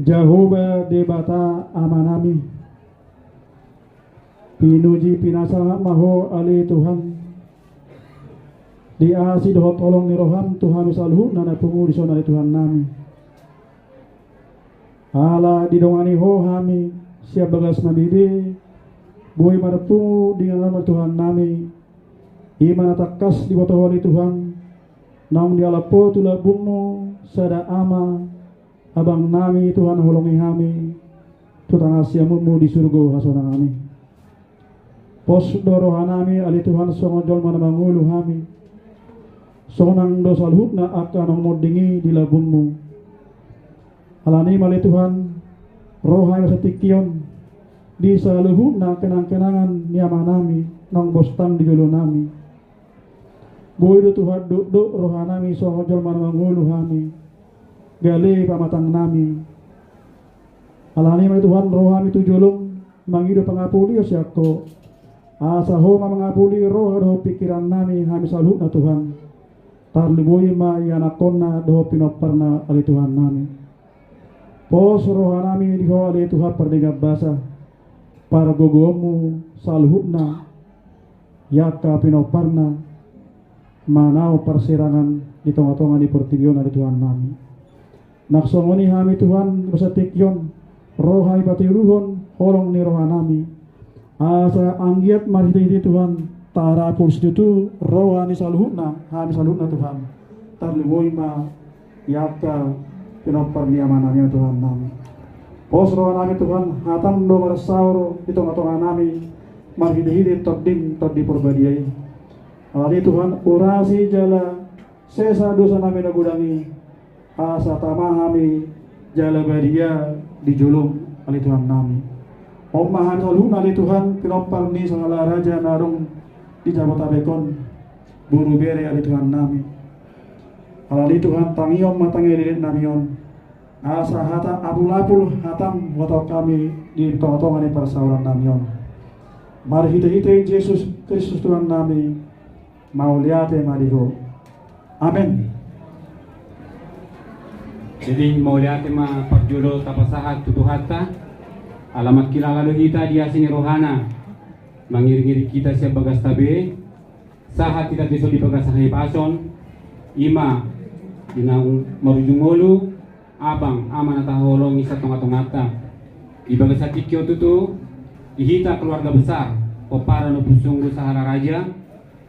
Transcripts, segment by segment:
Jehovah debata amanami. Pinuji pinasa maho ali Tuhan. Diasi doho tolong ni roham Tuhan misalhu nana pungu di sana Tuhan nami. Ala didongani ho hami siap bagas nabibi. Boy marpu dengan nama Tuhan nami. Iman takas di bawah Tuhan. Naung di alapo tula bungmu sada ama. Abang nami Tuhan holongi hami. Tutang asiamu di surga hasona kami. Pos dorohanami ali Tuhan songojol mana mangulu hami. Sonang dosa luhutna akan modingi di labungmu. Alani mali Tuhan rohai setikion di saluhutna kenang-kenangan niamanami nang bostang di jolo nami. Boy Tuhan duk rohanami songojol mana mangulu hami. Gali pamatang nami. Alani mali Tuhan rohami tujulung mangido pangapuli siako. Asa ho mangapuli roh do pikiran nami hami saluhutna Tuhan. Tarliboy ma yanakonna doho pinoparna ali Tuhan nami. Pos rohanami diho ali Tuhan perdega basa. Para gogomu salhubna. Yaka pinoparna. Manao persirangan di tonga-tonga di pertigion ali Tuhan nami. Naksongoni hami Tuhan besatikyon. Rohai patiruhon holong ni rohanami. Asa anggiat marhiti Tuhan. Tara purs itu rohani saluhutna hami saluhutna Tuhan tarliboy ma yaka pinopar niamananya Tuhan nami. Pos rohanami Tuhan hatam do marasauro itu ngatongan nami marhidi-hidi toding todi perbadiai. Ali Tuhan urasi jala sesa dosa nami nagudangi asa tamahami jala badia di julung ali Tuhan nami. Ommahan saluhutna ali Tuhan pinopar ni sangala raja narung di Jabotabekon buru bere ali Tuhan nami. Alali Tuhan tangiom matangi lilit namion. Asa hata abulapul hatam watau kami di tengah-tengah ni persauran namion. Mari hite-hite Yesus Kristus Tuhan nami mau liate mariho. Amin. Jadi mau lihat ma parjulo tapasahat tutuhatta alamat kilala lo hita dia sini rohana. Mangiri-ngiri kita siap bagas tabe sahat kita besok di bagas sahi pason ima dinang marujungolu abang aman ataholong isa tonga-tongata di bagas satikyo tutu dihita keluarga besar popara no pusunggu sahara raja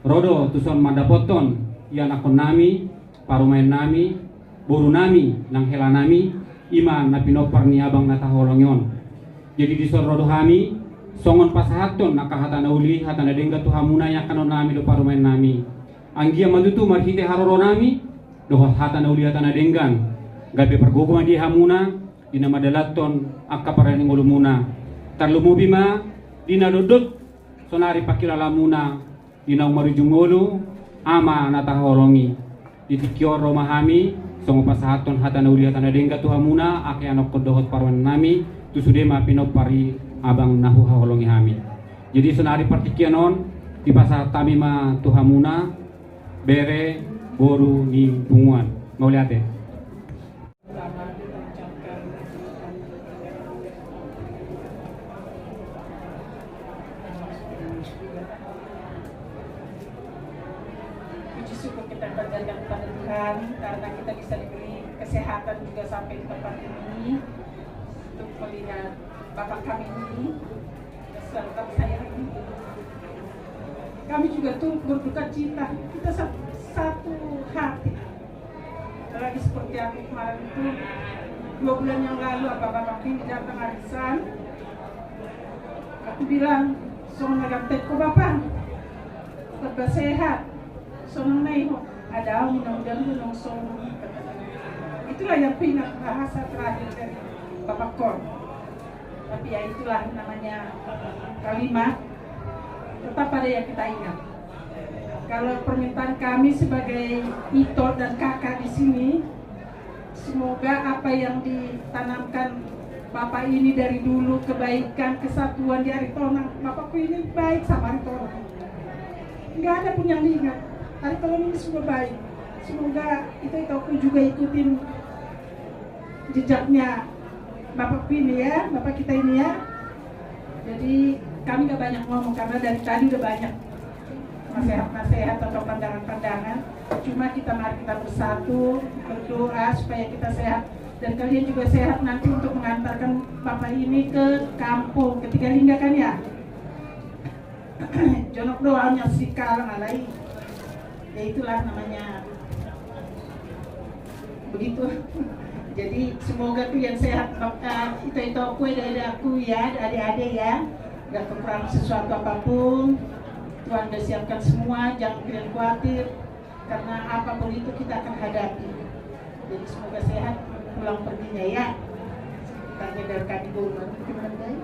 rodo tuson mandapoton iyan akon nami parumain nami boru nami nang hela nami ima napinopar ni abang nataholong yon. Jadi di rodo hami songon pasahaton nakahata na uli hata na dengga tuhamuna ya kanon nami do parumain nami anggia madutu marhite haroro nami do hata na uli hata na denggan gabe pergogoman di hamuna dina madalaton akka parani ngolumuna tarlumubi ma dina dodot sonari pakilalamuna dina umarijungolu ama natahorongi ditikioro mahami songo pasahaton hata na uli hata na dengga tuhamuna ake anok kodohot parumain nami tusude ma pinopari abang nahu holongi hami. Jadi senari partikianon di pasar tami ma tuhamuna bere boru ni bunguan. Mau lihat ya? Puji syukur kita panjatkan kepada Tuhan karena kita bisa diberi kesehatan juga sampai di tempat ini untuk melihat Bapak kami ini selalu kami sayangi. Kami juga turut berduka cita. Kita satu hati. Lagi seperti aku kemarin itu 2 bulan yang lalu bapak ini datang arisan. Aku bilang, "Song nagamtet ko bapak, tetap sehat. Song nai ada mudah-mudahan gunung song." Itulah yang bahasa terakhir dari Bapak Kon. Tapi ya itulah namanya kalimat tetap ada yang kita ingat. Kalau permintaan kami sebagai ito dan kakak di sini, semoga apa yang ditanamkan Bapak ini dari dulu, kebaikan, kesatuan di Aritonang, Bapakku ini baik sama Aritonang. Nggak ada pun yang diingat. Aritonang ini semua baik. Semoga itu aku juga ikutin jejaknya Bapak ini ya, Bapak kita ini ya. Jadi kami gak banyak ngomong karena dari tadi udah banyak nasihat-nasihat atau pandangan-pandangan. Cuma mari kita bersatu, berdoa supaya kita sehat. Dan kalian juga sehat nanti untuk mengantarkan Bapak ini ke kampung, ke Tigalingga kan ya? Jonok doanya sikal ngalai. Ya itulah namanya. Begitu. Jadi semoga tuh yang sehat, itu aku dari aku ya, adik-adik ya. Gak kekurangan sesuatu apapun. Tuhan udah siapkan semua, jangan kalian khawatir. Karena apapun itu kita akan hadapi. Jadi semoga sehat pulang perginya ya. Tanya dari kaki gubernur, gimana guys?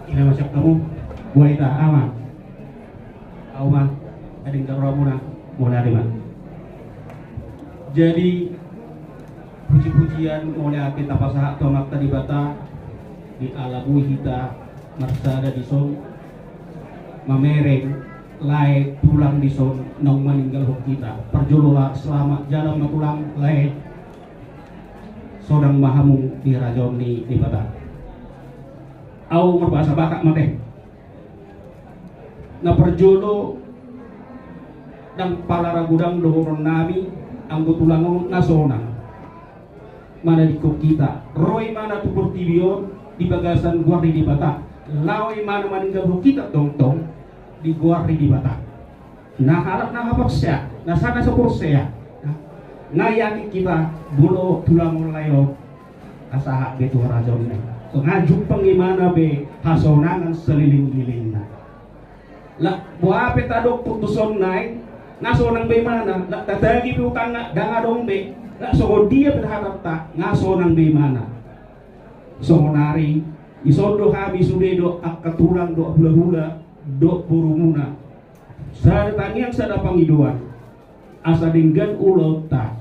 Ina masak kamu, buat ita ama, auma, ading karomuna, mulai lima. Jadi puji-pujian mulai kita pasah tomak tadi bata di alabu hita marsada di son mamereng lae pulang di son nong meninggal hok kita perjolola selamat jalan pulang lae sodang mahamung di rajon di bata au berbahasa bakak mate na perjolo dan palara gudang dohoron nami anggo tulangon nasonang mana di kita roy mana tu portibion di bagasan guardi di bata lawai mana meninggal kita tong di guardi di bata nah harap na hapaksia na sana sekursia na yaki kita bulo tulangon layo asaha betu rajon so ngajuk pangimana be hasonangan seliling-liling na la buape tadok putuson nai ngaso nang be mana la tatagi pi utang na danga dong be la so dia berharap ta ngaso nang be mana so nari isondo habi sudedo akatulang do hula-hula do burumuna sada tangian sada pangiduan asa dinggan ulo ta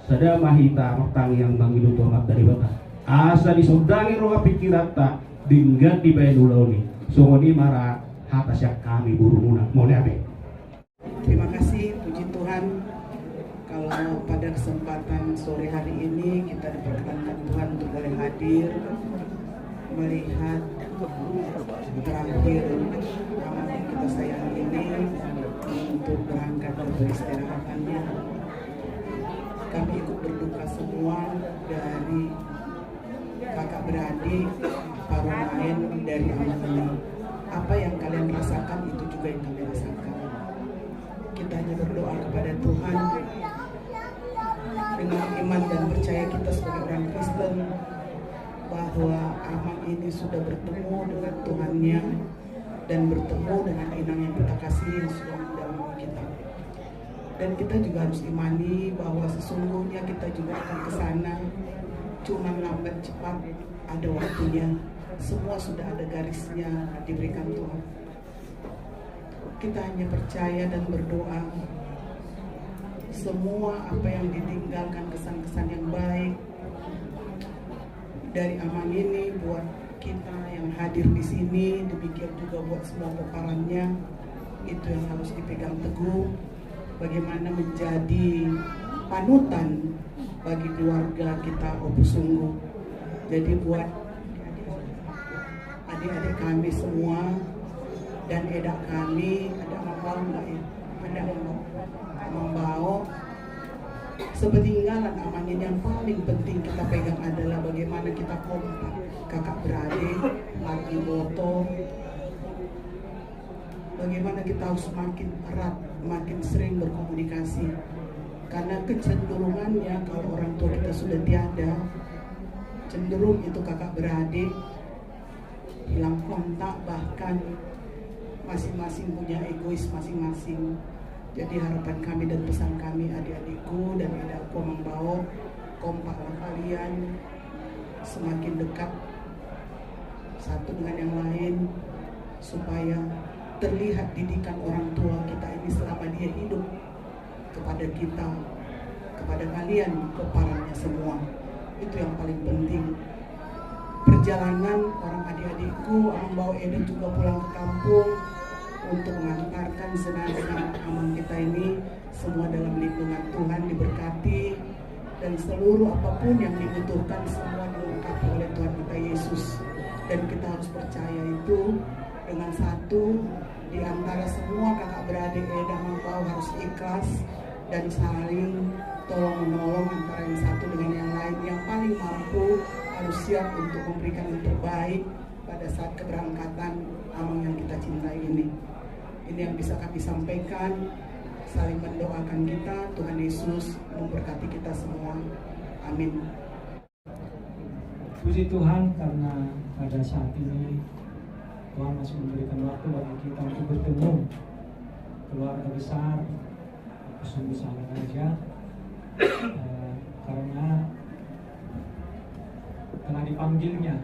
sada mahita maktang yang bangidu tomat dari bata asa disodangi roha pikiran ta dinggan di bayan ulo ni so ngoni mara hatasyak kami burumuna mau abe. Terima kasih, puji Tuhan. Kalau pada kesempatan sore hari ini kita diperkenankan Tuhan untuk boleh hadir melihat terakhir amat yang kita sayang ini untuk berangkat ke peristirahatannya. Kami ikut berduka semua dari kakak beradik, para lain dari amat ini. Apa yang kalian rasakan itu juga yang kami rasakan. Kita hanya berdoa kepada Tuhan dengan iman dan percaya kita sebagai orang Kristen bahwa Amang ini sudah bertemu dengan Tuhannya dan bertemu dengan inang yang kita kasih yang sudah mendahului kita. Dan kita juga harus imani bahwa sesungguhnya kita juga akan ke sana, cuma lambat cepat ada waktunya. Semua sudah ada garisnya diberikan Tuhan. Kita hanya percaya dan berdoa semua apa yang ditinggalkan kesan-kesan yang baik dari Amang ini buat kita yang hadir di sini, demikian juga buat semua peparannya, itu yang harus dipegang teguh. Bagaimana menjadi panutan bagi keluarga kita Opus Sungguh. Jadi buat adik-adik kami semua dan edak kami ada mapau enggak ya? Ada membawa sepeninggalan Amang ini yang paling penting kita pegang adalah bagaimana kita kompak kakak beradik, lagi boto, bagaimana kita harus makin erat, makin sering berkomunikasi. Karena kecenderungannya kalau orang tua kita sudah tiada, cenderung itu kakak beradik hilang kontak, bahkan masing-masing punya egois masing-masing. Jadi harapan kami dan pesan kami adik-adikku dan edakku membawa kompaklah kalian semakin dekat satu dengan yang lain supaya terlihat didikan orang tua kita ini selama dia hidup kepada kita, kepada kalian, keparannya semua. Itu yang paling penting. Perjalanan orang adik-adikku, membawa Eden juga pulang ke kampung untuk mengantarkan jenazah Amang kita ini semua dalam lindungan Tuhan, diberkati dan seluruh apapun yang dibutuhkan semua dilengkapi oleh Tuhan kita Yesus. Dan kita harus percaya itu dengan satu di antara semua kakak beradik Eda Mampau harus ikhlas dan saling tolong menolong antara yang satu dengan yang lain. Yang paling mampu harus siap untuk memberikan yang terbaik pada saat keberangkatan Amang yang kita cintai ini. Ini yang bisa kami sampaikan, saling mendoakan kita. Tuhan Yesus memberkati kita semua. Amin. Puji Tuhan karena pada saat ini Tuhan masih memberikan waktu bagi kita untuk bertemu keluarga besar Sumbu Salah Raja, karena telah dipanggilnya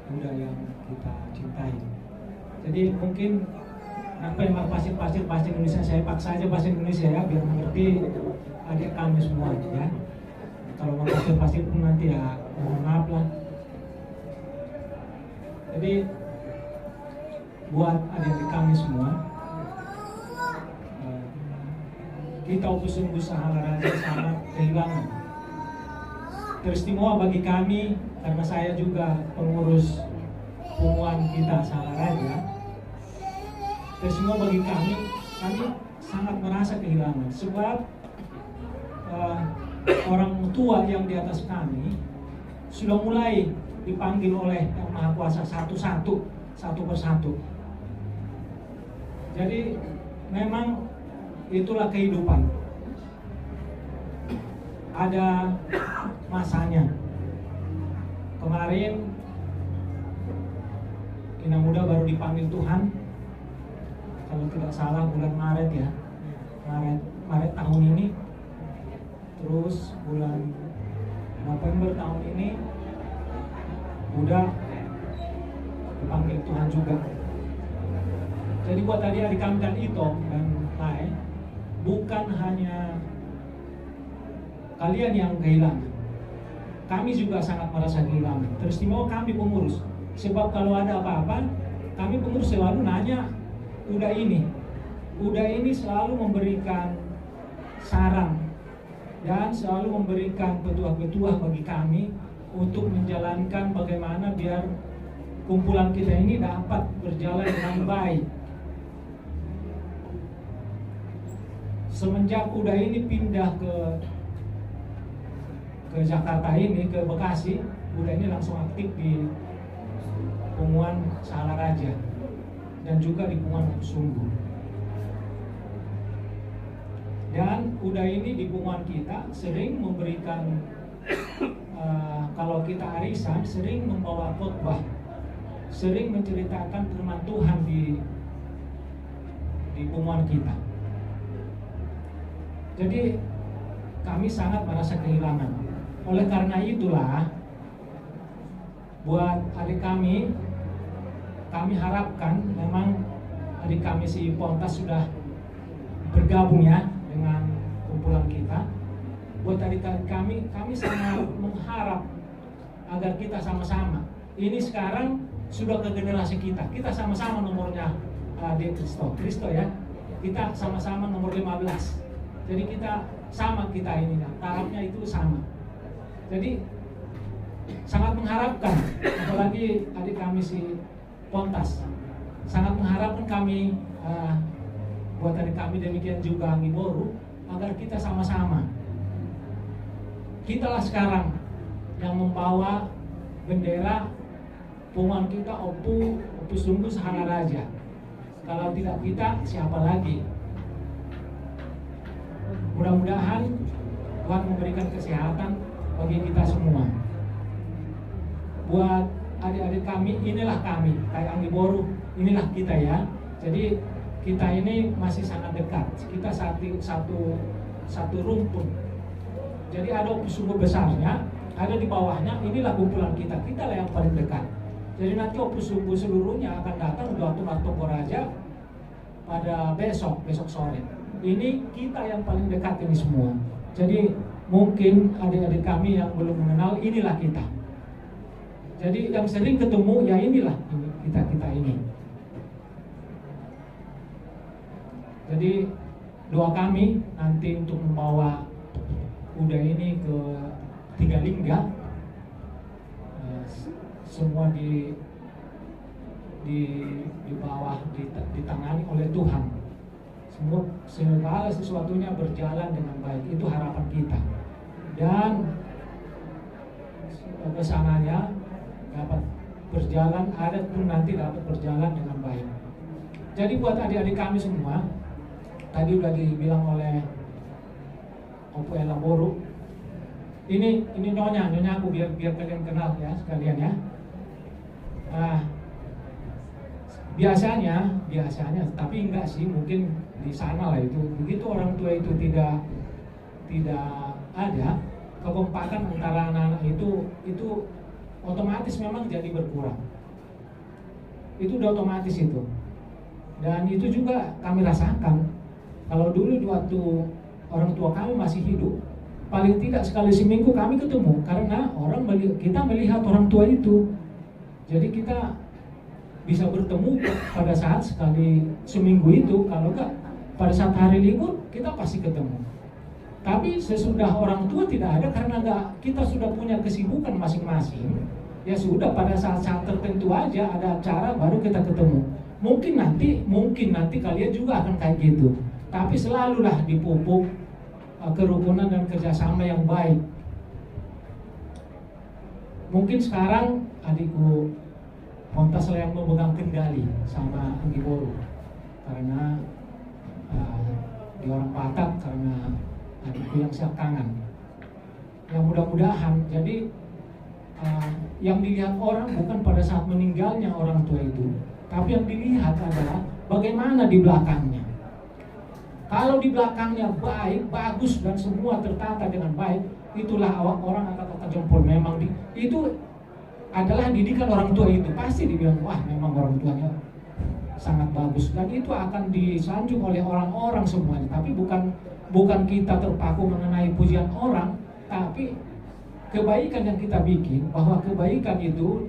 muda yang kita cintai. Jadi mungkin apa yang pasir Indonesia, saya paksa aja bahasa Indonesia ya biar mengerti adik kami semua ya. Kalau mau pasir pun nanti ya mohon maaf lah. Jadi buat adik-adik kami semua, kita Sumbu Salah Raja sangat kehilangan. Teristimewa bagi kami karena saya juga pengurus Pumuan kita Salah Raja. Teristimewa bagi kami sangat merasa kehilangan sebab orang tua yang di atas kami sudah mulai dipanggil oleh Yang Maha Kuasa satu persatu. Jadi memang itulah kehidupan. Ada masanya. Kemarin Ina Muda baru dipanggil Tuhan, kalau tidak salah bulan Maret ya, Maret tahun ini. Terus bulan November tahun ini Muda dipanggil Tuhan juga. Jadi buat adik-adik kami dan Ito dan lain, bukan hanya kalian yang kehilangan, kami juga sangat merasa kehilangan. Teristimewa kami pengurus, sebab kalau ada apa-apa, kami pengurus selalu nanya Uda ini selalu memberikan saran dan selalu memberikan petuah-petuah bagi kami untuk menjalankan bagaimana biar kumpulan kita ini dapat berjalan dengan baik. Semenjak Uda ini pindah ke Jakarta ini, ke Bekasi, Uda ini langsung aktif di Pumuan Salah Raja dan juga di Pumuan Sumbu. Dan Uda ini di Pumuan kita sering memberikan kalau kita arisan sering membawa khotbah, sering menceritakan firman Tuhan di Pumuan kita. Jadi kami sangat merasa kehilangan. Oleh karena itulah buat adik kami harapkan memang adik kami si Pontas sudah bergabung ya dengan kumpulan kita. Buat adik kami sangat mengharap agar kita sama-sama. Ini sekarang sudah ke generasi kita sama-sama nomornya di Kristo ya. Kita sama-sama nomor 15. Jadi kita sama ini ya, tarafnya itu sama. Jadi sangat mengharapkan, apalagi adik kami si Pontas, sangat mengharapkan kami buat adik kami demikian juga Ngiboru agar kita sama-sama. Kitalah sekarang yang membawa bendera Pumuan kita Opu Sumbu Salah Raja. Kalau tidak kita, siapa lagi? Mudah-mudahan Tuhan memberikan kesehatan bagi kita semua. Buat adik-adik kami, inilah kami, kayak Ngiboru, inilah kita ya. Jadi kita ini masih sangat dekat. Kita satu rumpun. Jadi ada sumbu besarnya, ada di bawahnya, inilah kumpulan kita. Kita lah yang paling dekat. Jadi nanti sumbu seluruhnya akan datang di Tokoraja pada besok sore. Ini kita yang paling dekat ini semua. Jadi mungkin adik-adik kami yang belum mengenal, inilah kita. Jadi yang sering ketemu ya inilah kita ini. Jadi doa kami nanti untuk membawa Uda ini ke tiga lingga, semua di bawah ditangani oleh Tuhan. Semua segala sesuatunya berjalan dengan baik. Itu harapan kita. Dan kesananya dapat berjalan, adat pun nanti dapat berjalan dengan baik. Jadi buat adik-adik kami semua, tadi udah dibilang oleh Opo Elaboru, ini nyonya aku biar kalian kenal ya sekalian ya. Biasanya, tapi enggak sih, mungkin di sana lah itu. Begitu orang tua itu tidak ada kekompakan antara anak-anak itu otomatis memang jadi berkurang. Itu udah otomatis itu. Dan itu juga kami rasakan. Kalau dulu waktu orang tua kami masih hidup, paling tidak sekali seminggu kami ketemu, karena kita melihat orang tua itu. Jadi kita bisa bertemu pada saat sekali seminggu itu. Kalau enggak pada saat hari libur kita pasti ketemu. Tapi sesudah orang tua tidak ada, karena kita sudah punya kesibukan masing-masing. Ya sudah, pada saat-saat tertentu aja ada acara baru kita ketemu. Mungkin nanti kalian juga akan kayak gitu. Tapi selalulah dipupuk kerukunan dan kerjasama yang baik. Mungkin sekarang adikku Pontas lah yang memegang kendali sama Anggi Boru, karena di orang Batak, karena adikku yang siakangan. Yang mudah-mudahan jadi yang dilihat orang bukan pada saat meninggalnya orang tua itu, tapi yang dilihat adalah bagaimana di belakangnya. Kalau di belakangnya baik, bagus, dan semua tertata dengan baik, itulah orang akan jempol. Memang itu adalah didikan orang tua itu. Pasti dibilang, wah memang orang tuanya sangat bagus. Dan itu akan disanjung oleh orang-orang semuanya. Tapi bukan kita terpaku mengenai pujian orang, tapi kebaikan yang kita bikin, bahwa kebaikan itu,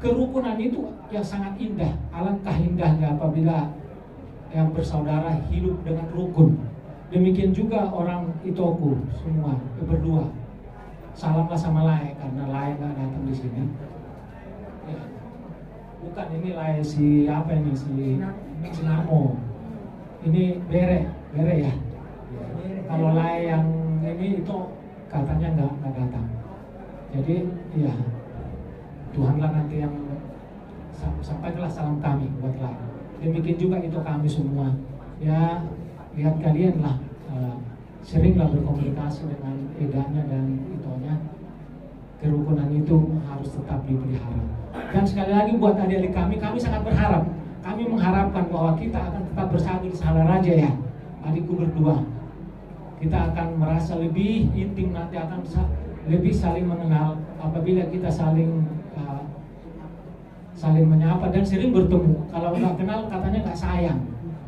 kerukunan itu yang sangat indah. Alangkah indahnya apabila yang bersaudara hidup dengan rukun. Demikian juga orang Itoku semua berdua. Salamlah sama Lae, karena Lae nggak datang di sini. Ya. Bukan, ini Lae si apa ini, si Namo. Ini Bere ya. Kalau Lae yang ini itu katanya nggak datang. Jadi ya Tuhanlah nanti yang sampaikanlah salam kami buat Lae. Demikian juga itu kami semua. Ya lihat kalian lah, seringlah berkomunikasi dengan edanya dan itonya. Kerukunan itu harus tetap dipelihara. Dan sekali lagi buat adik-adik kami sangat berharap. Kami mengharapkan bahwa kita akan tetap bersatu di Salaraja ya, adikku berdua. Kita akan merasa lebih intim, nanti akan lebih saling mengenal apabila kita saling menyapa dan sering bertemu. Kalau nggak kenal katanya nggak sayang,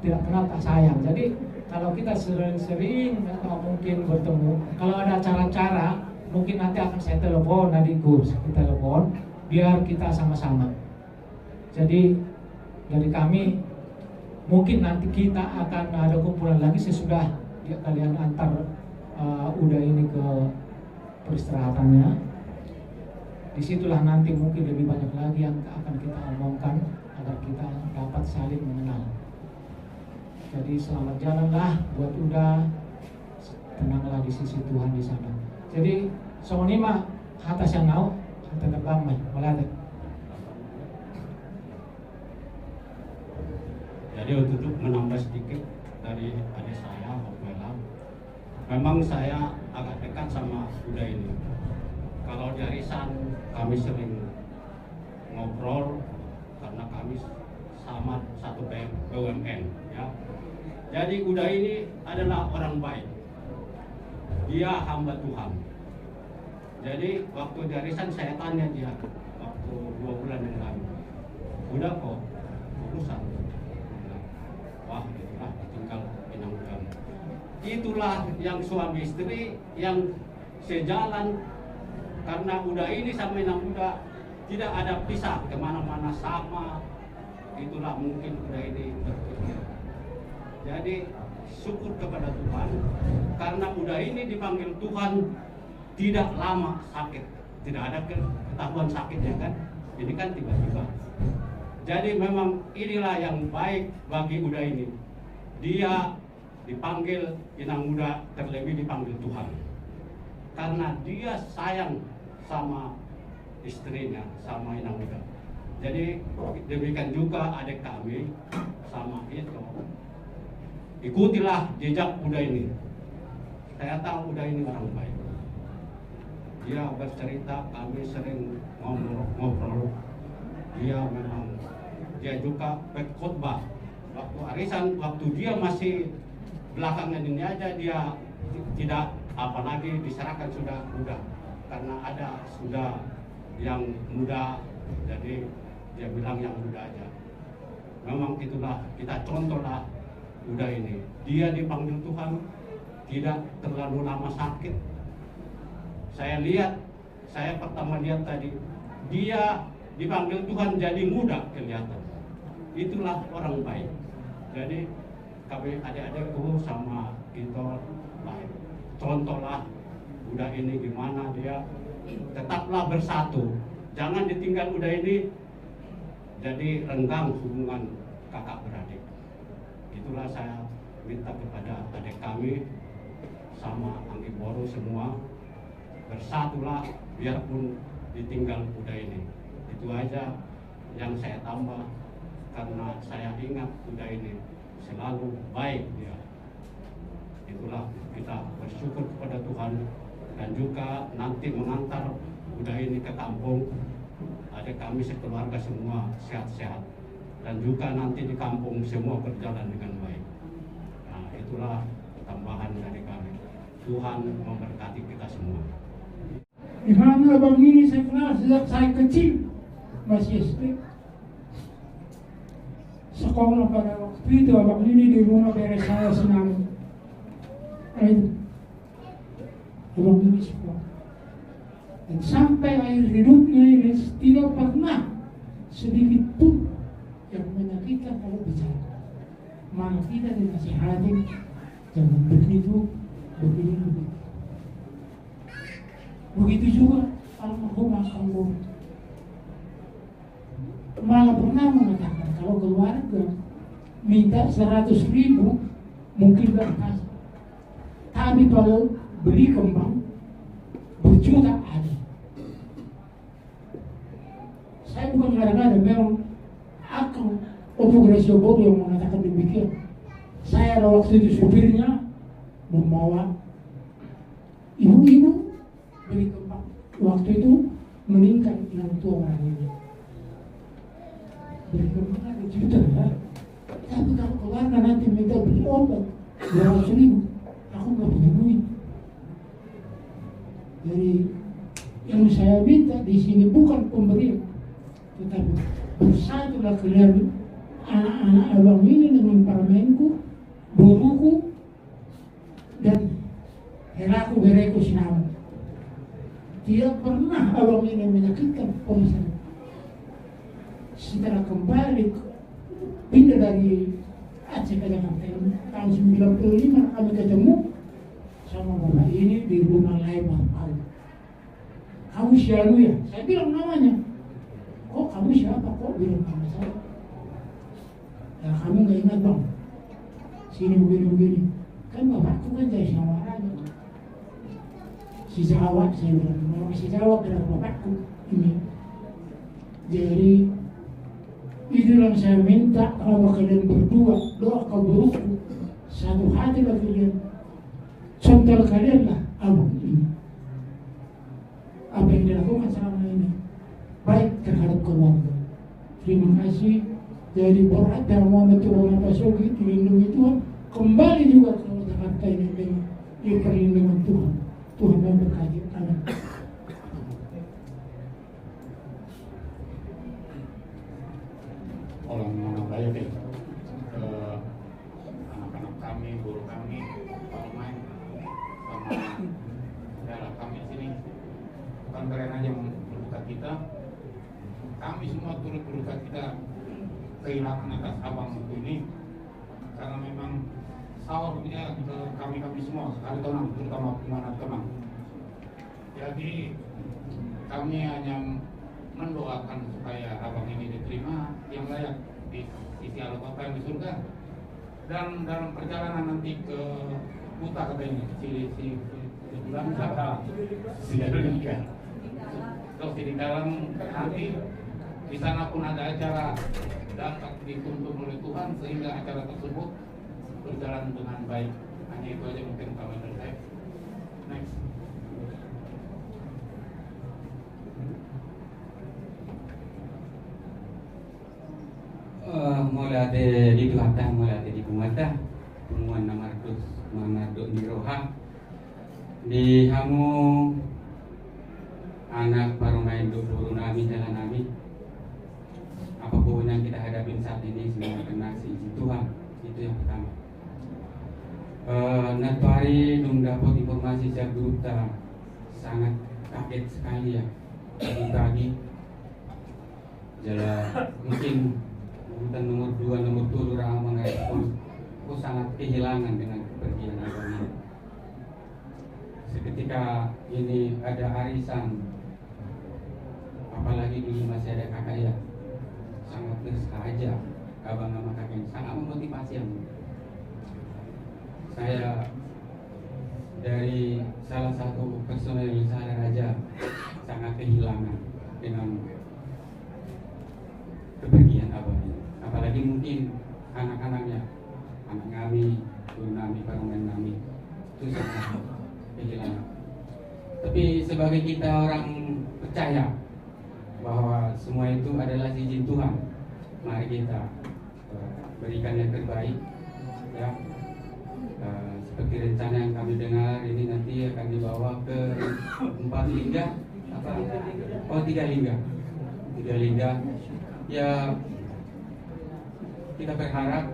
tidak kenal tak sayang. Jadi kalau kita sering-sering mungkin bertemu, kalau ada acara-acara mungkin nanti akan saya telepon adikku, kita telepon biar kita sama-sama. Jadi dari kami mungkin nanti kita akan ada kumpulan lagi sesudah kalian antar udah ini ke peristirahatannya. Disitulah nanti mungkin lebih banyak lagi yang akan kita omongkan agar kita dapat saling mengenal. Jadi selamat jalanlah buat Uda, tenanglah di sisi Tuhan di sana. Jadi sonima atas yang mau tetap bangmai melate. Jadi untuk menambah sedikit dari adik saya, Opela, memang saya agak dekat sama Uda ini. Kalau di arisan kami sering ngobrol karena kami sama satu BUMN ya. Jadi Uda ini adalah orang baik. Dia hamba Tuhan. Jadi waktu di arisan saya tanya dia waktu 2 bulan yang lalu, Uda kok urusan? Wah itulah tinggal pinang kamu. Itulah yang suami istri yang sejalan. Karena Uda ini sama Inang Uda tidak ada pisah, kemana-mana sama. Itulah mungkin Uda ini berpikir. Jadi syukur kepada Tuhan, karena Uda ini dipanggil Tuhan tidak lama sakit, tidak ada ketahuan sakitnya kan. Ini kan tiba-tiba. Jadi memang inilah yang baik bagi Uda ini. Dia dipanggil inang muda, terlebih dipanggil Tuhan. Karena dia sayang sama istrinya, sama inang muda. Jadi demikian juga adik kami sama itu. Ikutilah jejak Uda ini. Saya tahu Uda ini orang baik. Dia bercerita, kami sering ngobrol. Dia juga berkhotbah. Waktu arisan, waktu dia masih belakangan ini aja, dia tidak apalagi diserahkan sudah, karena ada sudah yang muda, jadi dia bilang yang muda aja. Memang itulah kita contohlah Uda ini. Dia dipanggil Tuhan, tidak terlalu lama sakit. Saya pertama lihat tadi, dia dipanggil Tuhan jadi muda kelihatan. Itulah orang baik. Jadi kami adik-adikku sama kita baik. Contohlah Uda ini gimana dia tetaplah bersatu. Jangan ditinggal Uda ini jadi renggang hubungan kakak beradik. Itulah saya minta kepada adik kami sama Anggi Boru semua, bersatulah biarpun ditinggal Uda ini. Itu aja yang saya tambah, karena saya ingat Uda ini selalu baik dia. Itulah kita bersyukur kepada Tuhan, dan juga nanti mengantar Uda ini ke kampung. Adik kami sekeluarga semua sehat-sehat, dan juga nanti di kampung semua berjalan dengan baik. Nah, itulah tambahan dari kami. Tuhan memberkati kita semua. Di mana abang ini saya kenal sejak saya kecil, masih SD. Sekolah pada waktu itu abang ini di rumah beres saya senang. Abang ini sekolah. Dan sampai akhir hidupnya ini tidak pernah sedikit pun yang menyakitkan kalau bicara. Malah kita dinasihatin jangan begitu, begini. Begitu juga almarhum Akang Boru. Malah pernah mengatakan kalau keluarga minta 100.000 mungkin gak kasih. Tapi kalau beli kembang berjuta ada. Saya bukan kadang-kadang memang Akang Opo Boru yang mengatakan demikian. Saya waktu itu supirnya membawa ibu-ibu beli kembang. Waktu itu meninggal yang tua orang ini. Beli kembang ada juta ya. Tapi kalau keluarga nanti minta beli obat 200.000, aku nggak punya duit. Jadi yang saya minta di sini bukan pemberian, tetapi bersatulah kalian anak-anak abang ini dengan para menku, buruku, dan helaku bereku sinama. Tidak pernah abang ini menyakitkan komisaris. Setelah kembali pindah dari Aceh ke Jakarta tahun 95 kami ketemu sama bapak ini di rumah Laiman. Kamu siapa ya? Saya bilang namanya. Kok kamu siapa? Kok bilang nama saya? Ya kamu nggak ingat bang? Sini begini. Kan bapakku kan dari Jawa aja. Si Jawa, saya bilang nama si Jawa adalah bapakku ini. Jadi itu yang saya minta, kalau kalian berdua doa kau buruku satu hati lah kalian. Contoh kalian lah abang ini. Apa yang dilakukan selama ini baik terhadap keluarga. Terima kasih. Jadi berat dan Muhammad Turun Pasogi dilindungi Tuhan. Kembali juga ke Jakarta ini dengan perlindungan Tuhan. Tuhan memberkati. Amin. Orang saya deh anak-anak kami, guru kami, pemain sama saudara kami sini, bukan kalian aja berduka kita, kami semua turut berduka kita kehilangan atas abang ini, karena memang sahurnya kami semua sekali tahun, terutama Pemanat Kemang. Jadi kami hanya mendoakan supaya abang ini diterima yang layak di sisi Allah Bapa yang di surga. Dan dalam perjalanan nanti ke Kuta katanya si bulan Saka terus di dalam nanti di sana pun ada acara dan dituntun oleh Tuhan sehingga acara tersebut berjalan dengan baik. Hanya itu aja mungkin kalau dari saya. Next. Mula di Tuhatah, mula di Kumata, Pumuan Namardus, Manarduk di Roha, di Hamu anak parumain dulu nami jalan nami. Apapun yang kita hadapin saat ini semua kena si Tuhan, itu yang pertama. Nanti hari belum dapat informasiจากDuta, sangat kaget sekali ya pagi-pagi. Jadi mungkin urutan nomor 2, nomor 2 orang mengatakan aku sangat kehilangan dengan kepergian abang ini. Seketika ini ada arisan, apalagi dulu masih ada kakak ya, sangat bersahaja abang sama kakak, sangat memotivasi yang saya dari salah satu personel saya raja sangat kehilangan dengan kepergian abang ini. Apalagi mungkin anak-anaknya, anak kami, guru kami, paruman kami, itu sangat kehilangan. Tapi sebagai kita orang percaya bahwa semua itu adalah izin Tuhan, mari kita berikan yang terbaik, ya. Seperti rencana yang kami dengar ini nanti akan dibawa ke 4 lingga, apa? Oh 3 lingga, 3 lingga. Ya kita berharap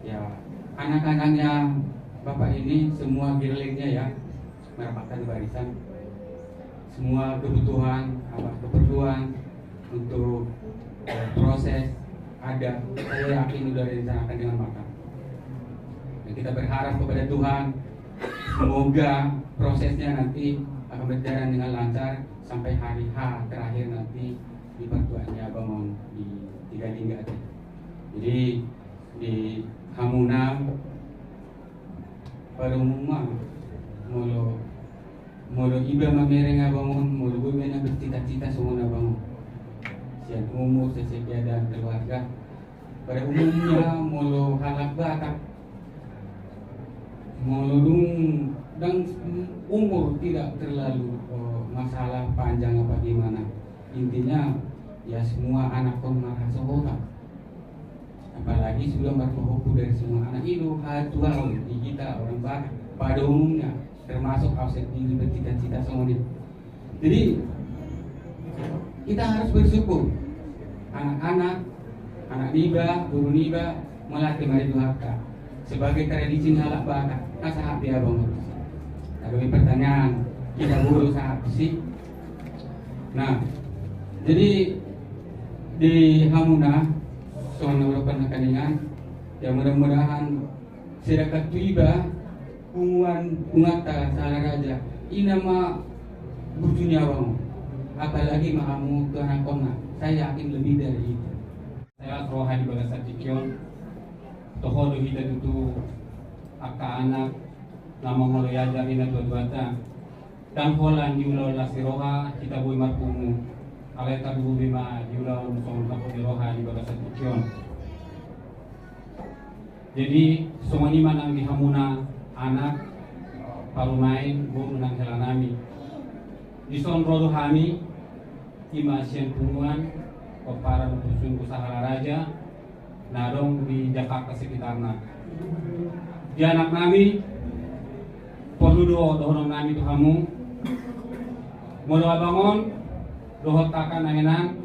ya anak-anaknya Bapak ini semua girlingnya ya merapatkan barisan, semua kebutuhan keperluan untuk proses ada, saya yakin sudah direncanakan dengan matang. Dan kita berharap kepada Tuhan semoga prosesnya nanti akan berjalan dengan lancar sampai hari H terakhir nanti di pertuannya bangun di 3 lingga. Jadi di Hamuna Parumuma mulu iba mamereng bangun, mulu gue yang bercita-cita semua bangun. Sian umur sesekia dan keluarga. Pada umumnya mulu halak batak, mulu dan umur tidak terlalu masalah panjang apa gimana. Intinya ya semua anak pun marah sekolah. Apalagi sudah berkumpul dari semua anak itu hatuan di kita orang Batak pada umumnya termasuk offset diri bercita-cita semuanya. Jadi kita harus bersyukur anak-anak, anak niba, guru niba melatih mari duhaka sebagai tradisi halak Batak. Nasa hati abang ada pertanyaan kita guru saat sih. Nah, jadi di Hamuna soalnya beberapa kaningan yang mudah-mudahan sedekah tiba ungata salah raja inama bujunya bang, apalagi mahamu ke anak kona, saya yakin lebih dari itu. Saya rohani bagasa tikyon toho do hita itu akta anak nama ngolo yajar ina dua-duata dan holan diulau lasiroha kita bui marpumu aleta dulu bima diulau musong takut diroha di bagasa tikyon. Jadi semua ini manang di Hamuna anak parumain guru nang helanami di sonro rohani ima sien punguan para nutusun usaha raja narong di Jakarta sekitarnya. Di anak nami perlu dohon nami tu kamu mau bangun dohot takan nangenan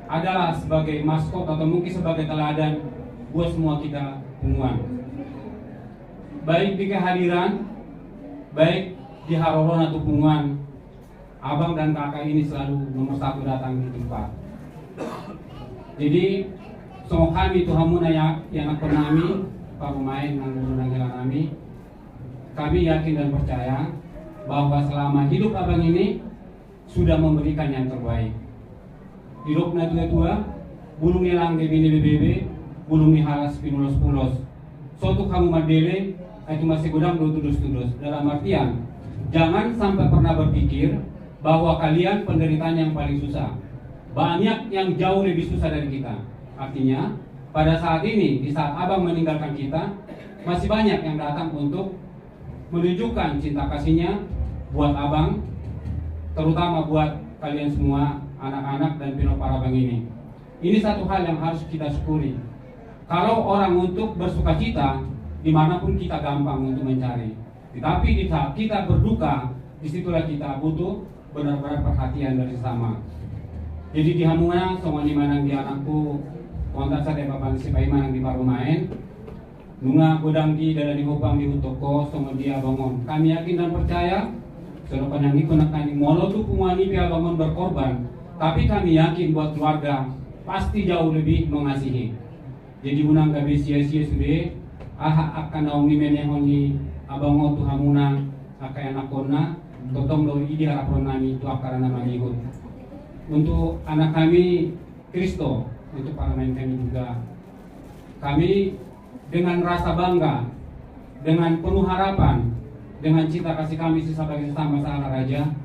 adalah sebagai maskot atau mungkin sebagai teladan buat semua kita punguan. Baik di kehadiran, baik di haroron atau punguan, abang dan kakak ini selalu nomor 1 datang di tempat. Jadi semua kami itu hamuna yang aku nami parumain nang nang nami, kami yakin dan percaya bahwa selama hidup abang ini sudah memberikan yang terbaik. Hidupnya tua-tua, bulung nilang bini BBB, bulung halas pinulos-pulos. Suatu kamu madele, itu masih gudang tudus-tudus. Dalam artian, jangan sampai pernah berpikir bahwa kalian penderitaan yang paling susah. Banyak yang jauh lebih susah dari kita. Artinya, pada saat ini, di saat abang meninggalkan kita, masih banyak yang datang untuk menunjukkan cinta kasihnya buat abang, terutama buat kalian semua, anak-anak dan pinopara abang ini. Ini satu hal yang harus kita syukuri. Kalau orang untuk bersuka cita, dimanapun kita gampang untuk mencari. Tetapi di saat kita berduka, disitulah kita butuh benar-benar perhatian dari sesama. Jadi di hamuna, semua di manang di anakku, kontak saya bapak si paiman di parumain, nunga godang di dalam di hopang di utoko, semua dia bangun. Kami yakin dan percaya, selepas yang itu nak kami molo tuh pumuani pihak bangun berkorban, tapi kami yakin buat keluarga pasti jauh lebih mengasihi. Jadi unang gabi sia-sia sudah, akan naung ni menehon ni abango tu hamuna, akai anak kona, totong lo idi harapon nami tu akarana manihut. Untuk anak kami Kristo, untuk para main kami juga, kami dengan rasa bangga, dengan penuh harapan, dengan cinta kasih kami sebagai sesama sahala raja,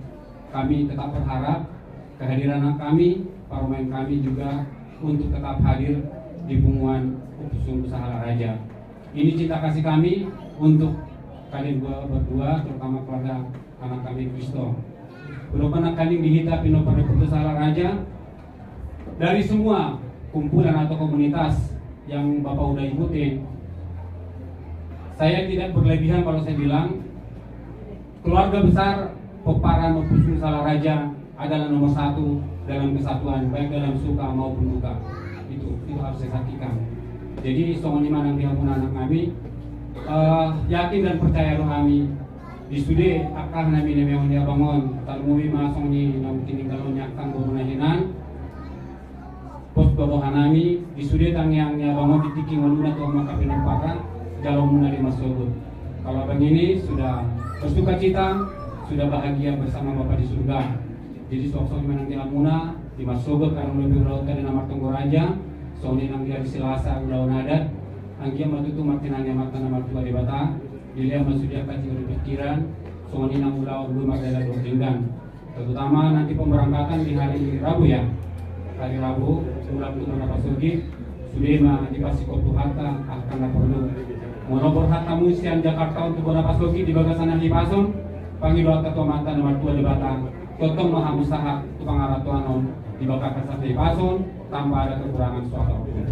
kami tetap berharap kehadiran anak kami, para main kami juga untuk tetap hadir di pengumuman utusan sahala raja. Ini cinta kasih kami untuk kalian berdua, terutama keluarga anak kami Kristo. Belum pernah kalian dihita pinopara sahala raja dari semua kumpulan atau komunitas yang Bapak udah ikutin. Saya tidak berlebihan kalau saya bilang keluarga besar Pepara Utusan Sahala Raja adalah nomor satu dalam kesatuan, baik dalam suka maupun duka. Itu harus saya saksikan. Jadi semua di mana anak kami yakin dan percaya roh kami di studi akar nami yang dia bangun talmui masong ni nang tininggalon yakang burunahinan pos babohan nami di studi tang yang dia bangun ditiking uluna tu maka pinapara jauh muna di masjid. Kalau abang ini sudah bersuka cita, sudah bahagia bersama Bapak di surga. Jadi sok-sok menang di Amuna di masjid karena lebih berat dari nama Tunggu Raja. Soalnya nang dia di Silasa udah adat, anggia matutu martinanya mata nama tua di Bata. Dilihat masuk dia kasih berpikiran, soalnya nang ulah belum ada doktringan. Terutama nanti pemberangkatan di hari Rabu ya. Hari Rabu, ulah itu mana pasugi, sudah di Pasikotu Hatta akan perlu. Monopor Hatta Musian Jakarta untuk mana pasugi di bagasan di Pasun, panggil ketua mantan nomor 2 di Batang. Totong maha usaha tukang aratuanon di bakal kasar di Pasun tanpa ada kekurangan suatu apapun.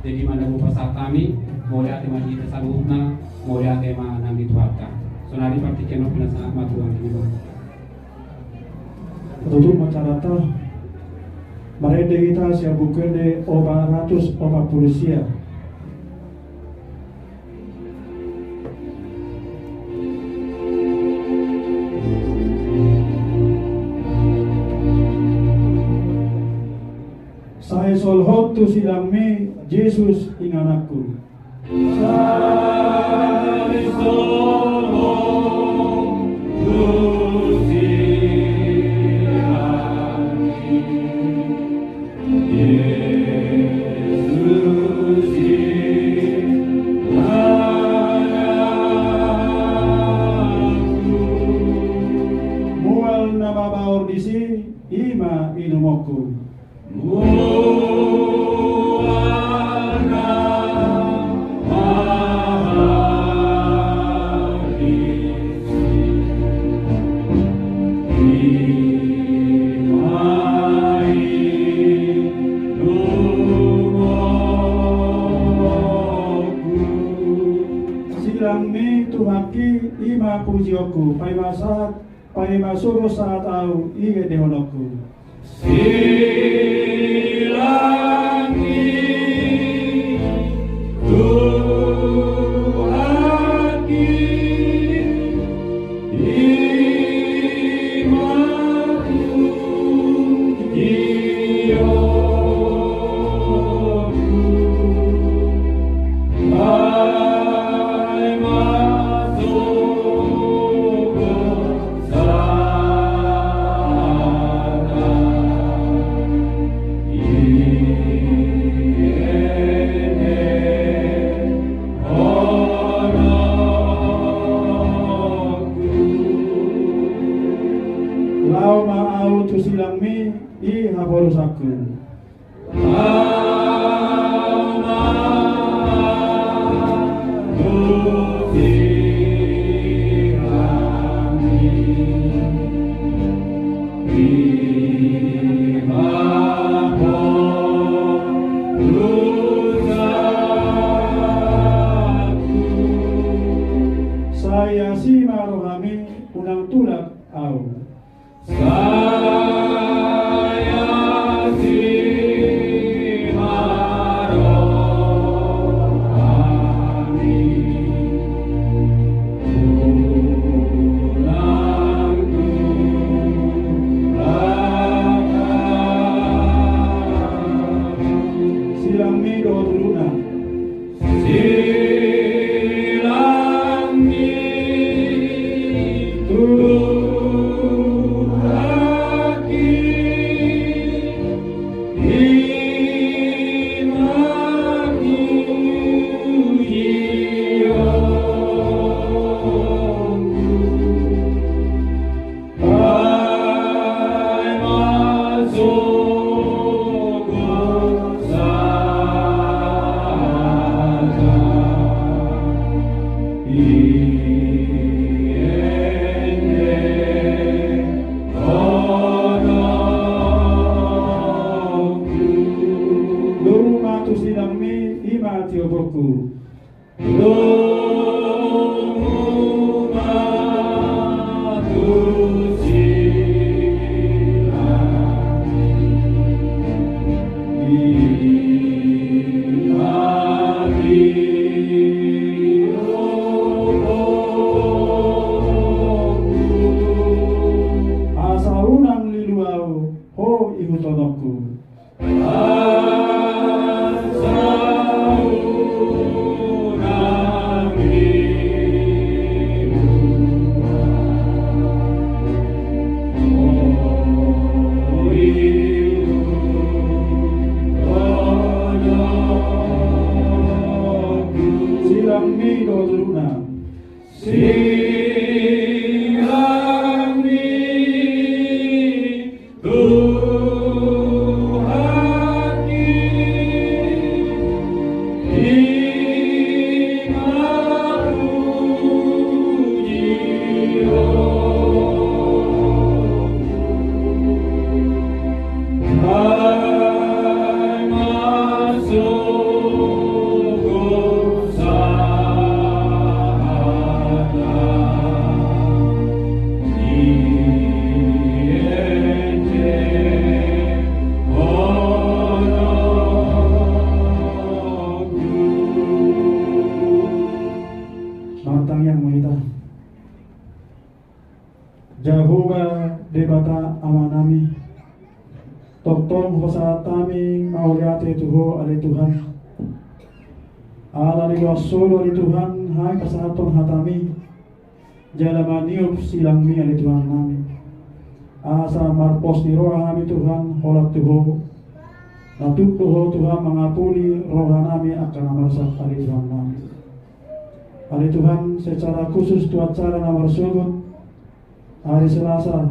Jadi mana saat kami mau lihat tema di kesaluhna, mau lihat tema nang dituarkan. Sonari partikan opina sangat matuang ini. Untuk macarata mereka kita siap bukan de oba ratus oba polisia. Saya solhot tu silang me Yesus ing anakku. Saya solhot tu silang Yesus ing anakku. Mual na babaor disi ima inumoku. Silang mi tuhaki ima pujioku, pai masak, pai masuro saat au ige dehonoku. Silangi tuhaki imaku dioku pai masuro mau tu silang mi I habolus aku. Saya si marohami unang tulak au. Jehovah debata amanami Tokton pasat kami mauliate Tuho ale Tuhan ala liwas solo ali Tuhan hai kasaton hatami jalamaniup silangmi ale Tuhan nami asa marpos ni roha kami Tuhan holak Tuho natuk Tuho Tuhan mengapuli roha nami akan amarsak ale Tuhan nami ale Tuhan secara khusus tu acara nomor surga hari Selasa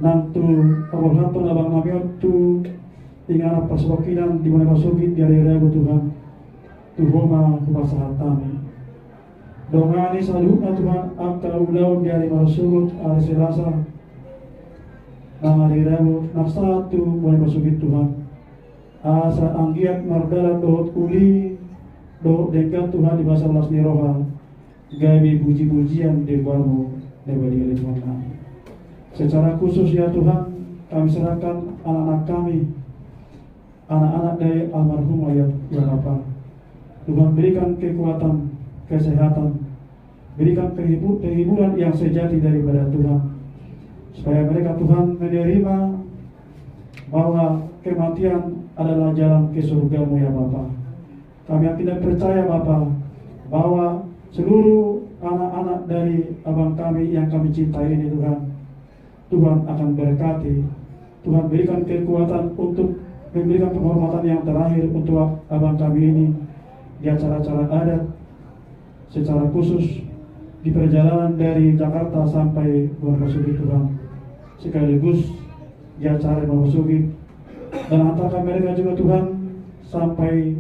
nantu kabupaten abang namiot tu tinggal persokinan di mana pasukit di hari Rabu Tuhan tuhoma kupasahatan dongani salutna Tuhan akal ulau di hari masukut hari Selasa nang hari Rabu nafsatu mulai pasukit Tuhan asa anggiat mardalan dohot uli dohot dekat Tuhan di masa belas niroha gabi puji-pujian dewamu daripada Tuhan kami. Secara khusus ya Tuhan, kami serahkan anak-anak kami, anak-anak dari almarhum ayat ya Bapa. Tuhan berikan kekuatan, kesehatan, berikan kehiburan yang sejati daripada Tuhan, supaya mereka Tuhan menerima bahwa kematian adalah jalan ke surgamu ya Bapa. Kami yakin percaya Bapa bahwa seluruh anak-anak dari abang kami yang kami cintai ini Tuhan akan berkati. Tuhan berikan kekuatan untuk memberikan penghormatan yang terakhir untuk abang kami ini di acara-acara adat secara khusus di perjalanan dari Jakarta sampai Bukit Tuhan. sekaligus dia cari memasuki dan antarkan mereka juga Tuhan sampai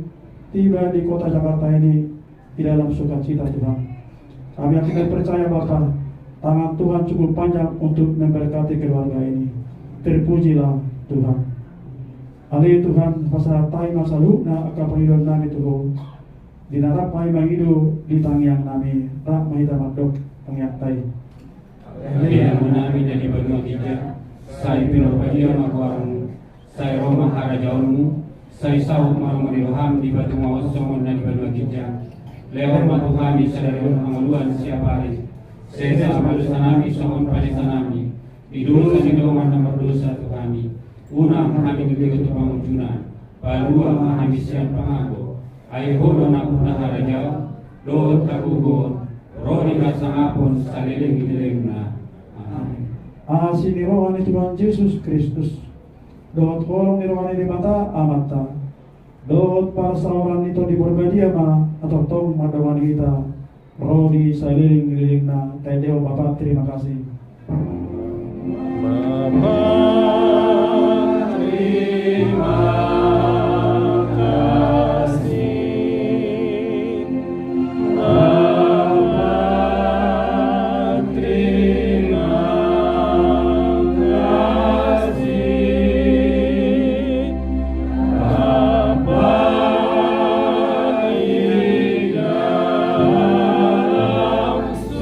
tiba di kota Jakarta ini di dalam sukacita Tuhan. Kami akan percaya Bapa, tangan Tuhan cukup panjang untuk memberkati keluarga ini. Terpujilah Tuhan. Ali Tuhan pasal tai masa lukna akapangidon nami Tuhan. Dinarap kami mangido di tangiang nami rak mahita madok tangiak tai. Yang menami jadi berdua tiga. Saya pinor bagian makwarmu. Saya Roma harajaunmu. Saya sahut malam diroham di batu mawas somon dan di berdua tiga. Lewat matu kami sadari pengaluan siapa hari. Saya amal sanami somon pada sanami. Di dulu kami doman nomor dosa tu kami. Una kami lebih untuk pengunjuna. Palua kami siap pengaku. Ayo hodo nak punah harajau. Doa takugon. Roh dikasangapun saliling dilengna. Amin. Asini rohani Tuhan Yesus Kristus. Doa tolong di rohani di mata amata. Doa para sauran itu di berbadia ma atau tong madawani kita. Roh di saliling-lilingna. Tedeo Bapak terima kasih. Bapa terima kasih. Bapa terima kasih. Bapa di dalam surga, ku berterima kasih.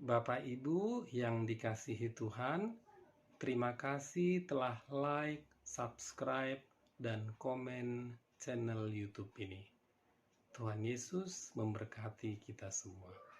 Bapak Ibu yang dikasihi Tuhan, terima kasih telah like, subscribe, dan komen channel YouTube ini. Tuhan Yesus memberkati kita semua.